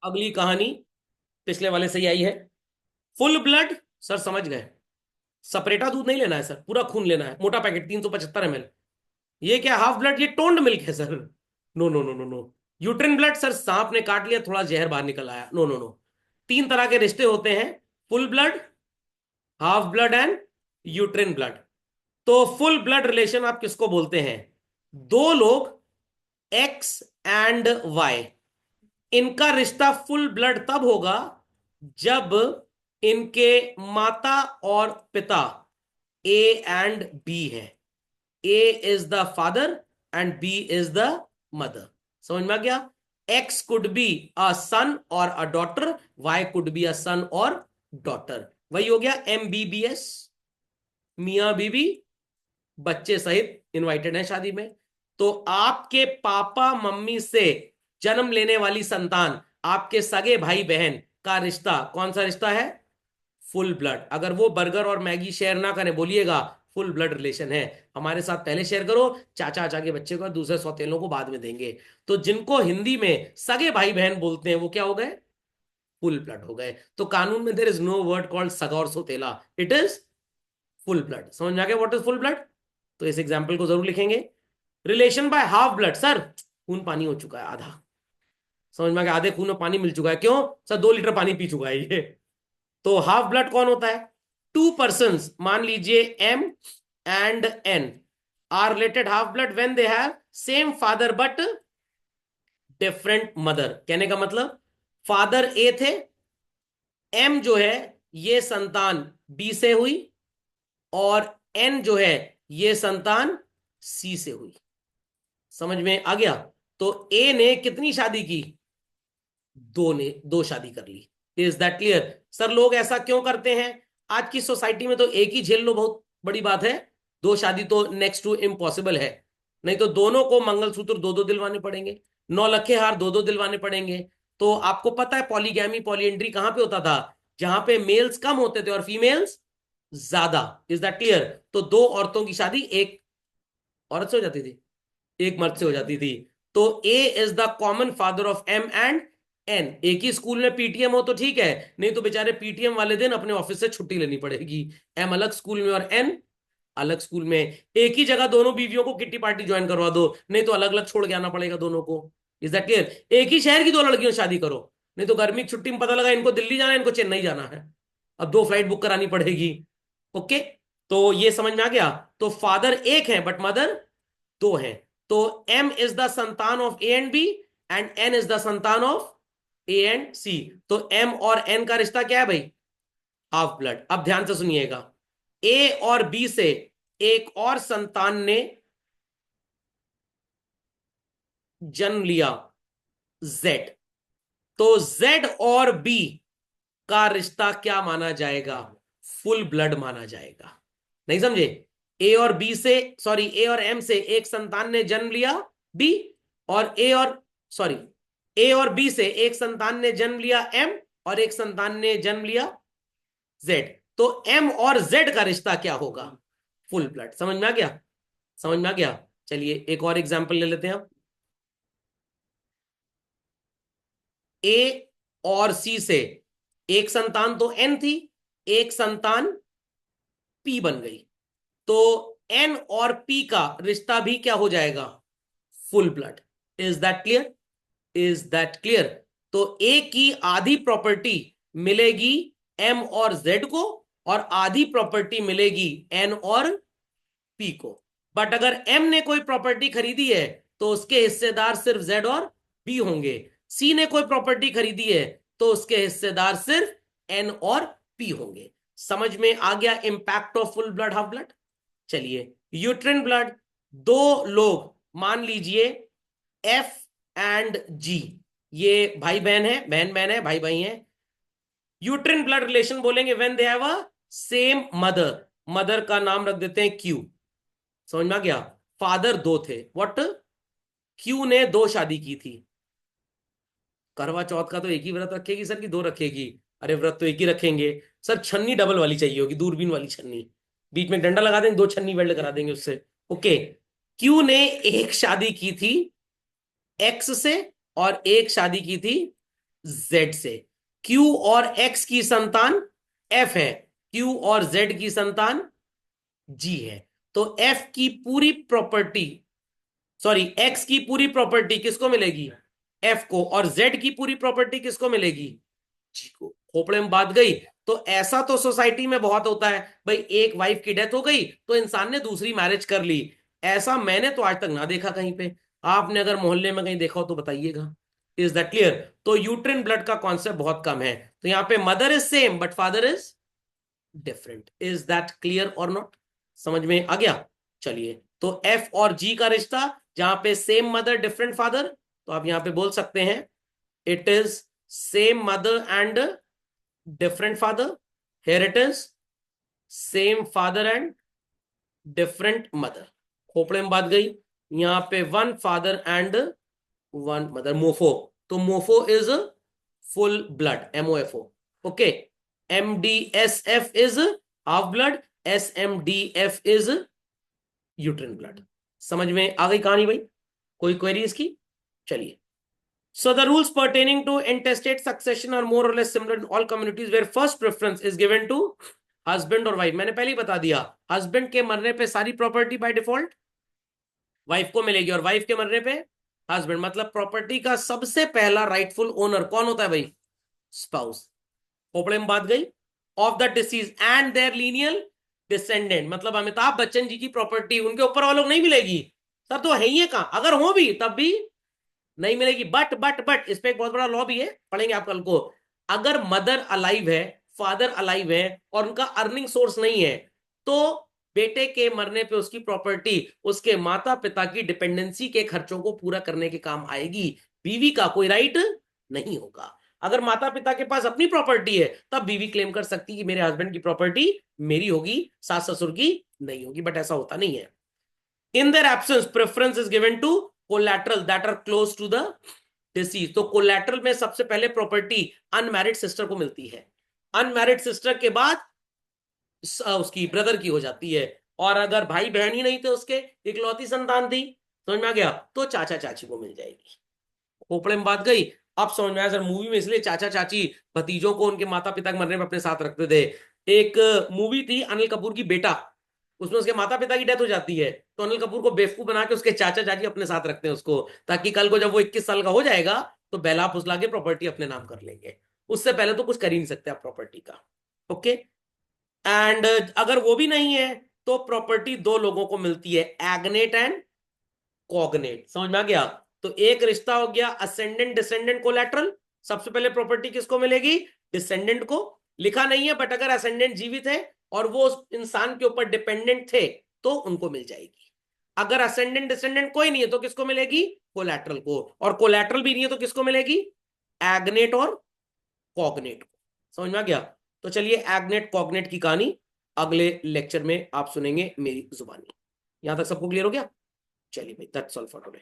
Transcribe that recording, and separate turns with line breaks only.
अगली कहानी पिछले वाले से ही आई है। फुल ब्लड, सर समझ गए, सपरेटा दूध नहीं लेना है सर, पूरा खून लेना है, मोटा पैकेट 375 ml। ये क्या हाफ ब्लड, ये टोन्ड मिल्क है sir. No no no no no. Uterine blood, sir सांप ने काट लिया, थोड़ा जहर बाहर निकल आया। No no no. तीन तरह के रिश्ते होते हैं, full blood, half blood and uterine blood. तो फुल ब्लड रिलेशन आप किसको बोलते हैं? दो लोग एक्स एंड वाई, इनका रिश्ता फुल ब्लड तब होगा जब इनके माता और पिता ए एंड बी है। A is the father and B is the mother. समझ में आ गया? X could be a son और a daughter, Y could be a son और डॉटर। वही हो गया MBBS, मियां बीबी बच्चे सहित इनवाइटेड है शादी में। तो आपके पापा मम्मी से जन्म लेने वाली संतान, आपके सगे भाई बहन का रिश्ता कौन सा रिश्ता है? Full blood. अगर वो बर्गर और मैगी शेयर ना करें, बोलिएगा फुल ब्लड रिलेशन है। हमारे साथ पहले शेयर करो, चाचा चाचा के बच्चे को और दूसरे सौतेलों को बाद में देंगे। तो जिनको हिंदी में सगे भाई बहन बोलते हैं वो क्या हो गए? फुल ब्लड हो गए। तो कानून में there is no word called सगा और सौतेला, इट इज फुल ब्लड। समझ में आ गया व्हाट इज फुल ब्लड? तो इस एग्जाम्पल को जरूर लिखेंगे। Relation by half blood, sir खून पानी हो चुका है आधा। समझ में आ गया? आधे खून में पानी मिल चुका है। क्यों सर? 2 लीटर पानी पी चुका है ये। तो हाफ ब्लड कौन होता है? टू पर्सन, मान लीजिए M and N are related half blood when they have same father but different mother. कहने का मतलब, फादर ए थे, M जो है ये संतान B से हुई, और N जो है ये संतान C से हुई। समझ में आ गया? तो A ने कितनी शादी की? दो ने दो शादी कर ली। Is that clear? सर लोग ऐसा क्यों करते हैं? आज की सोसाइटी में तो एक ही झेल लो बहुत बड़ी बात है, दो शादी तो नेक्स्ट टू इम्पॉसिबल है। नहीं तो दोनों को मंगलसूत्र दो दो दिलवाने पड़ेंगे, 9 लखे हार दो दो दिलवाने पड़ेंगे। तो आपको पता है पॉलीगैमी पॉलीएंड्री कहां पे होता था? जहां पे मेल्स कम होते थे और फीमेल्स ज्यादा। Is that clear? तो दो औरतों की शादी एक औरत से हो जाती थी, एक मर्द से हो जाती थी। तो A is the common father of M and N। एक ही स्कूल में PTM हो तो ठीक है, नहीं तो बेचारे PTM वाले दिन अपने ऑफिस से छुट्टी लेनी पड़ेगी। M अलग स्कूल में और N अलग स्कूल में। एक ही जगह दोनों बीवियों को किट्टी पार्टी ज्वाइन करवा दो, नहीं तो अलग अलग छोड़ के आना पड़ेगा दोनों को। Is that clear? एक ही शहर की दो लड़कियों से शादी करो, नहीं तो गर्मी की छुट्टी में पता लगा इनको दिल्ली जाना है इनको चेन्नई जाना है, अब 2 फ्लाइट बुक करानी पड़ेगी। ओके, तो ये समझ में आ गया? तो फादर एक है बट मदर दो हैं। तो M इज द संतान of A and B and N is the संतान ऑफ A एंड C। तो M और N का रिश्ता क्या है भाई? Half blood. अब ध्यान से सुनिएगा, A और B से एक और संतान ने जन्म लिया, Z। तो Z और B का रिश्ता क्या माना जाएगा? फुल ब्लड माना जाएगा। नहीं समझे? ए और बी से, सॉरी ए और एम से एक संतान ने जन्म लिया बी, और ए और सॉरी ए और बी से एक संतान ने जन्म लिया एम, और एक संतान ने जन्म लिया जेड। तो एम और जेड का रिश्ता क्या होगा? Full blood. समझ में आ गया? समझ में आ गया? चलिए एक और एग्जांपल ले लेते हैं आप। ए और सी से एक संतान तो एन थी, एक संतान पी बन गई। तो एन और पी का रिश्ता भी क्या हो जाएगा? Full blood. Is that clear? Is that clear? तो ए की आधी प्रॉपर्टी मिलेगी एम और जेड को, और आधी प्रॉपर्टी मिलेगी एन और पी को। बट अगर एम ने कोई प्रॉपर्टी खरीदी है तो उसके हिस्सेदार सिर्फ जेड और बी होंगे। सी ने कोई प्रॉपर्टी खरीदी है तो उसके हिस्सेदार सिर्फ एन और पी होंगे। समझ में आ गया impact of full blood half blood? चलिए, यूट्रिन ब्लड, दो लोग मान लीजिए F एंड G, ये भाई बहन है, बहन बहन है, भाई भाई है। यूट्रिन ब्लड रिलेशन बोलेंगे when they have a same mother, mother का नाम रख देते हैं Q। समझ में आ गया? फादर दो थे, व्हाट? Q ने दो शादी की थी। करवा चौथ का तो एक ही व्रत रखेगी सर कि दो रखेगी? अरे व्रत तो एक ही रखेंगे सर, छन्नी डबल वाली चाहिए होगी, दूरबीन वाली छन्नी, बीच में डंडा लगा देंगे, दो छन्नी वेल्ड करा देंगे उससे। ओके, क्यू ने एक शादी की थी एक्स से और एक शादी की थी जेड से। क्यू और एक्स की संतान एफ है, क्यू और जेड की संतान जी है। तो एफ की पूरी प्रॉपर्टी, सॉरी एक्स की पूरी प्रॉपर्टी किसको मिलेगी? एफ को। और जेड की पूरी प्रॉपर्टी किसको मिलेगी? जी को। खोपड़े में बात गई। तो ऐसा तो सोसाइटी में बहुत होता है भाई, एक वाइफ की डेथ हो गई तो इंसान ने दूसरी मैरिज कर ली। ऐसा मैंने तो आज तक ना देखा कहीं पे। आपने अगर मोहल्ले में कहीं देखा हो तो बताइएगा। Is that clear? तो यूट्रिन ब्लड का कॉन्सेप्ट बहुत कम है। तो यहां पे mother is same but father is different. Is that clear और नॉट? समझ में आ गया? चलिए, तो एफ और जी का रिश्ता, जहां पे सेम मदर डिफरेंट फादर, तो आप यहां पे बोल सकते हैं it is same mother and different father. Here it is same father and different mother. खोपड़े में बात गई। यहां पे one father and one mother, MOFO. तो MOFO is full blood, MOFO. Okay. MDSF is half blood, SMDF is uterine blood. समझ में आ गई कहानी भाई? कोई क्वेरी इसकी? चलिए, so the rules pertaining to intestate succession are more or less similar in all communities where first preference is given to husband और wife। मैंने पहले ही बता दिया, हस्बैंड के मरने पे सारी प्रॉपर्टी बाय डिफॉल्ट वाइफ को मिलेगी, और वाइफ के मरने पे हस्बैंड। मतलब प्रॉपर्टी का सबसे पहला राइटफुल ओनर कौन होता है भाई? स्पाउस। खोपड़े में बात गई। Of the disease and their lineal descendant. मतलब अमिताभ बच्चन जी की प्रॉपर्टी उनके ऊपर वालों को नहीं मिलेगी। सर तो है ही है, कहां अगर हो भी तब भी नहीं मिलेगी। बट इस पे एक बहुत बड़ा लॉ भी है, पढ़ेंगे आप कल को। अगर मदर अलाइव है, फादर अलाइव है और उनका अर्निंग सोर्स नहीं है, तो बेटे के मरने पे उसकी प्रॉपर्टी उसके माता पिता की डिपेंडेंसी के खर्चों को पूरा करने के काम आएगी। बीवी का कोई राइट नहीं होगा। अगर माता पिता के पास अपनी प्रॉपर्टी है तब बीवी क्लेम कर सकती है कि मेरे हस्बैंड की प्रॉपर्टी मेरी होगी, सास ससुर की नहीं होगी। बट ऐसा होता नहीं है। In their absence, preference is given to collateral that are close to the deceased। तो collateral में सबसे पहले प्रॉपर्टी अनमैरिड सिस्टर को मिलती है। अनमैरिड सिस्टर के बाद उसकी ब्रदर की हो जाती है। और अगर भाई बहन ही नहीं थे, उसके इकलौती संतान थी, समझ में आ गया, तो चाचा चाची को मिल जाएगी। खोपड़े में बात गई। अब समझ में आया सर, मूवी में इसलिए चाचा चाची भतीजों को उनके माता पिता के मरने में अपने साथ रखते थे। एक मूवी थी अनिल कपूर की बेटा, उसमें उसके माता पिता की डेथ हो जाती है, तो अनिल कपूर को बेवकूफ बना के उसके चाचा चाची अपने साथ रखते हैं उसको, ताकि कल को जब वो 21 साल का हो जाएगा तो बहला फुसला के प्रॉपर्टी अपने नाम कर लेंगे। उससे पहले तो कुछ कर ही नहीं सकते आप प्रॉपर्टी का। ओके। एंड अगर वो भी नहीं है तो प्रॉपर्टी दो लोगों को मिलती है, एग्नेट एंड कॉग्नेट। समझ में आ गया? तो एक रिश्ता हो गया असेंडेंट डिसेंडेंट कोलैटरल। सबसे पहले प्रॉपर्टी किसको मिलेगी? डिसेंडेंट को। लिखा नहीं है बट अगर असेंडेंट जीवित है और वो उस इंसान के ऊपर डिपेंडेंट थे तो उनको मिल जाएगी। अगर असेंडेंट डिसेंडेंट कोई नहीं है तो किसको मिलेगी? कोलैटरल को। और कोलैटरल भी नहीं है तो किसको मिलेगी? एग्नेट और कॉग्नेट को। समझ में आ गया? तो चलिए, एग्नेट कॉग्नेट की कहानी अगले लेक्चर में आप सुनेंगे मेरी जुबानी। यहां तक सबको क्लियर हो गया? चलिए भाई, दैट्स ऑल फॉर टुडे।